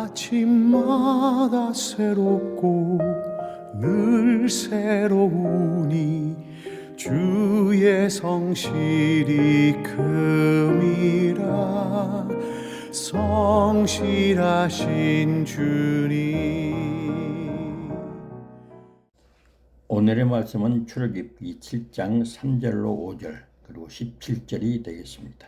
아침마다 새롭고 늘 새로우니 주의 성실이 큼이라. 성실하신 주님. 오늘의 말씀은 출애굽기 7장 3절로 5절 그리고 17절이 되겠습니다.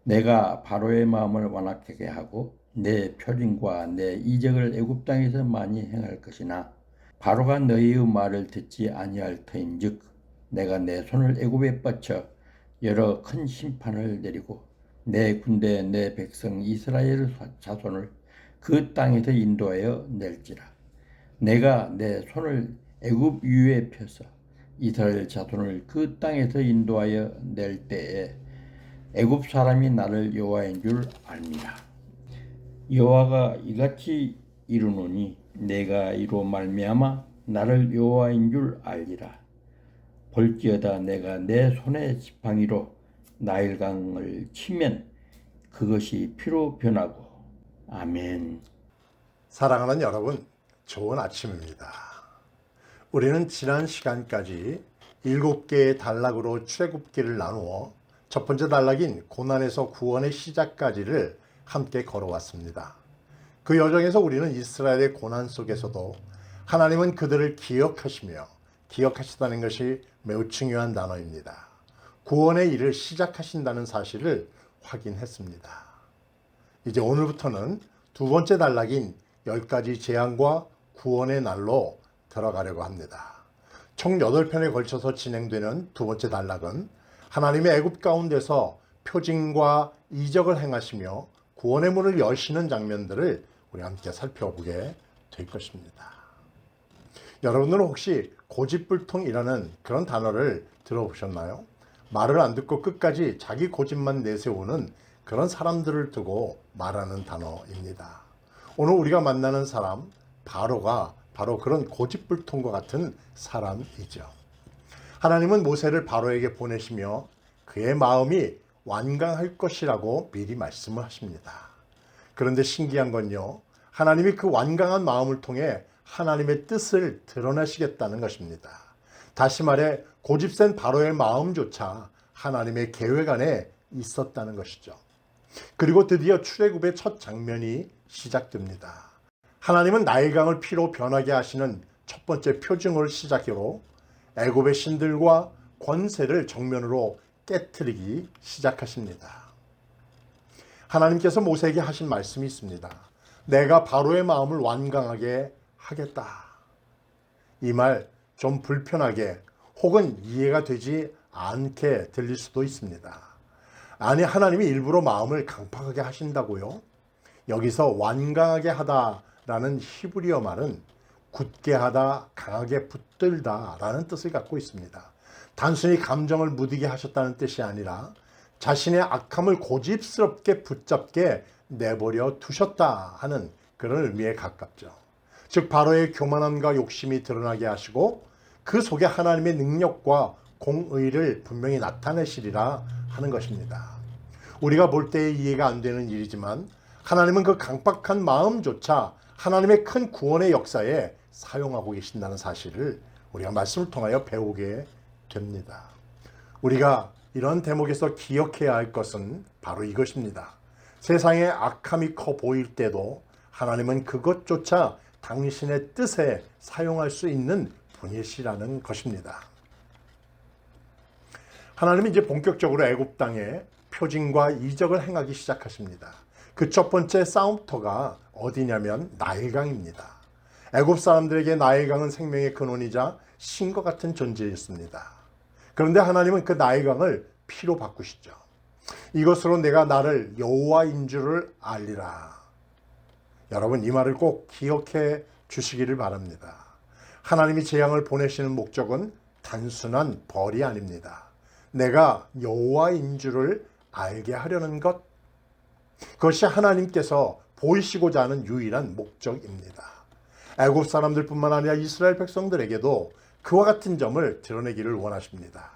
내가 바로의 마음을 완악하게 하고 내 표징과 내 이적을 애굽 땅에서 많이 행할 것이나 바로가 너희의 말을 듣지 아니할 터인즉 내가 내 손을 애굽에 뻗쳐 여러 큰 심판을 내리고 내 군대 내 백성 이스라엘 자손을 그 땅에서 인도하여 낼지라. 내가 내 손을 애굽 위에 펴서 이스라엘 자손을 그 땅에서 인도하여 낼 때에 애굽 사람이 나를 여호와인 줄 알미라. 여호와가 이같이 이르노니 내가 이로 말미암아 나를 여호와인 줄 알리라. 볼지어다 내가 내 손의 지팡이로 나일강을 치면 그것이 피로 변하고. 아멘. 사랑하는 여러분, 좋은 아침입니다. 우리는 지난 시간까지 7개의 단락으로 출애굽기를 나누어 첫 번째 단락인 고난에서 구원의 시작까지를 함께 걸어왔습니다. 그 여정에서 우리는 이스라엘의 고난 속에서도 하나님은 그들을 기억하시며 기억하시다는 것이 매우 중요한 단어입니다. 구원의 일을 시작하신다는 사실을 확인했습니다. 이제 오늘부터는 두 번째 단락인 10가지 재앙과 구원의 날로 들어가려고 합니다. 총 8편에 걸쳐서 진행되는 두 번째 단락은 하나님의 애굽 가운데서 표징과 이적을 행하시며 구원의 문을 여시는 장면들을 우리 함께 살펴보게 될 것입니다. 여러분들은 혹시 고집불통이라는 그런 단어를 들어보셨나요? 말을 안 듣고 끝까지 자기 고집만 내세우는 그런 사람들을 두고 말하는 단어입니다. 오늘 우리가 만나는 사람 바로가 바로 그런 고집불통과 같은 사람이죠. 하나님은 모세를 바로에게 보내시며 그의 마음이 완강할 것이라고 미리 말씀을 하십니다. 그런데 신기한 건요, 하나님이 그 완강한 마음을 통해 하나님의 뜻을 드러내시겠다는 것입니다. 다시 말해 고집센 바로의 마음조차 하나님의 계획 안에 있었다는 것이죠. 그리고 드디어 출애굽의 첫 장면이 시작됩니다. 하나님은 나일강을 피로 변하게 하시는 첫 번째 표징을 시작으로 애굽의 신들과 권세를 정면으로 깨트리기 시작하십니다. 하나님께서 모세에게 하신 말씀이 있습니다. 내가 바로의 마음을 완강하게 하겠다. 이 말 좀 불편하게 혹은 이해가 되지 않게 들릴 수도 있습니다. 아니, 하나님이 일부러 마음을 강팍하게 하신다고요? 여기서 완강하게 하다라는 히브리어 말은 굳게 하다, 강하게 붙들다 라는 뜻을 갖고 있습니다. 단순히 감정을 무디게 하셨다는 뜻이 아니라 자신의 악함을 고집스럽게 붙잡게 내버려 두셨다 하는 그런 의미에 가깝죠. 즉 바로의 교만함과 욕심이 드러나게 하시고 그 속에 하나님의 능력과 공의를 분명히 나타내시리라 하는 것입니다. 우리가 볼 때 이해가 안 되는 일이지만 하나님은 그 강박한 마음조차 하나님의 큰 구원의 역사에 사용하고 계신다는 사실을 우리가 말씀을 통하여 배우게 됩니다. 우리가 이런 대목에서 기억해야 할 것은 바로 이것입니다. 세상에 악함이 커 보일 때도 하나님은 그것조차 당신의 뜻에 사용할 수 있는 분이시라는 것입니다. 하나님은 이제 본격적으로 애굽 땅에 표징과 이적을 행하기 시작하십니다. 그 첫 번째 싸움터가 어디냐면 나일강입니다. 애굽 사람들에게 나일강은 생명의 근원이자 신과 같은 존재였습니다. 그런데 하나님은 그 나일강을 피로 바꾸시죠. 이것으로 내가 나를 여호와인 줄을 알리라. 여러분, 이 말을 꼭 기억해 주시기를 바랍니다. 하나님이 재앙을 보내시는 목적은 단순한 벌이 아닙니다. 내가 여호와인 줄을 알게 하려는 것, 그것이 하나님께서 보이시고자 하는 유일한 목적입니다. 애굽 사람들뿐만 아니라 이스라엘 백성들에게도 그와 같은 점을 드러내기를 원하십니다.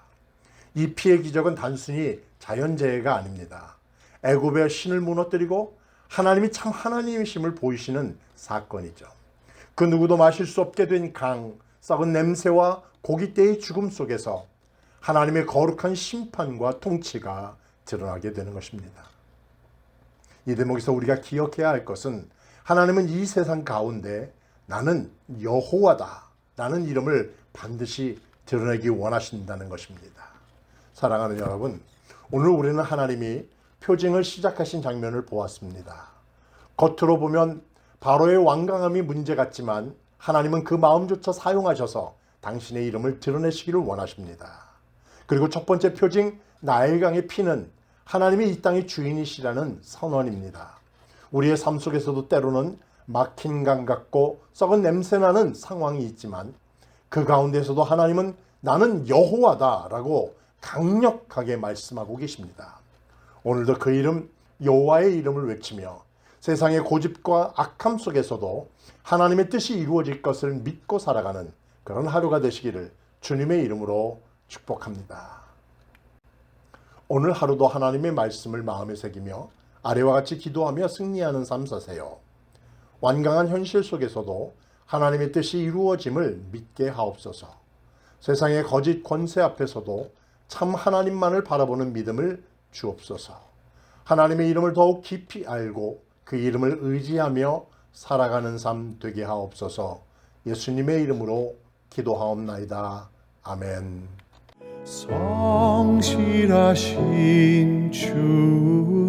이 피해 기적은 단순히 자연재해가 아닙니다. 애굽의 신을 무너뜨리고 하나님이 참 하나님이심을 보이시는 사건이죠. 그 누구도 마실 수 없게 된 강, 썩은 냄새와 고깃대의 죽음 속에서 하나님의 거룩한 심판과 통치가 드러나게 되는 것입니다. 이 대목에서 우리가 기억해야 할 것은 하나님은 이 세상 가운데 나는 여호와다 라는 이름을 반드시 드러내기 원하신다는 것입니다. 사랑하는 여러분, 오늘 우리는 하나님이 표징을 시작하신 장면을 보았습니다. 겉으로 보면 바로의 완강함이 문제 같지만 하나님은 그 마음조차 사용하셔서 당신의 이름을 드러내시기를 원하십니다. 그리고 첫 번째 표징 나일강의 피는 하나님이 이 땅의 주인이시라는 선언입니다. 우리의 삶 속에서도 때로는 막힌 강 같고 썩은 냄새나는 상황이 있지만 그 가운데서도 하나님은 나는 여호와다 라고 강력하게 말씀하고 계십니다. 오늘도 그 이름 여호와의 이름을 외치며 세상의 고집과 악함 속에서도 하나님의 뜻이 이루어질 것을 믿고 살아가는 그런 하루가 되시기를 주님의 이름으로 축복합니다. 오늘 하루도 하나님의 말씀을 마음에 새기며 아래와 같이 기도하며 승리하는 삶 사세요. 완강한 현실 속에서도 하나님의 뜻이 이루어짐을 믿게 하옵소서. 세상의 거짓 권세 앞에서도 참 하나님만을 바라보는 믿음을 주옵소서. 하나님의 이름을 더욱 깊이 알고 그 이름을 의지하며 살아가는 삶 되게 하옵소서. 예수님의 이름으로 기도하옵나이다. 아멘. 성실하신 주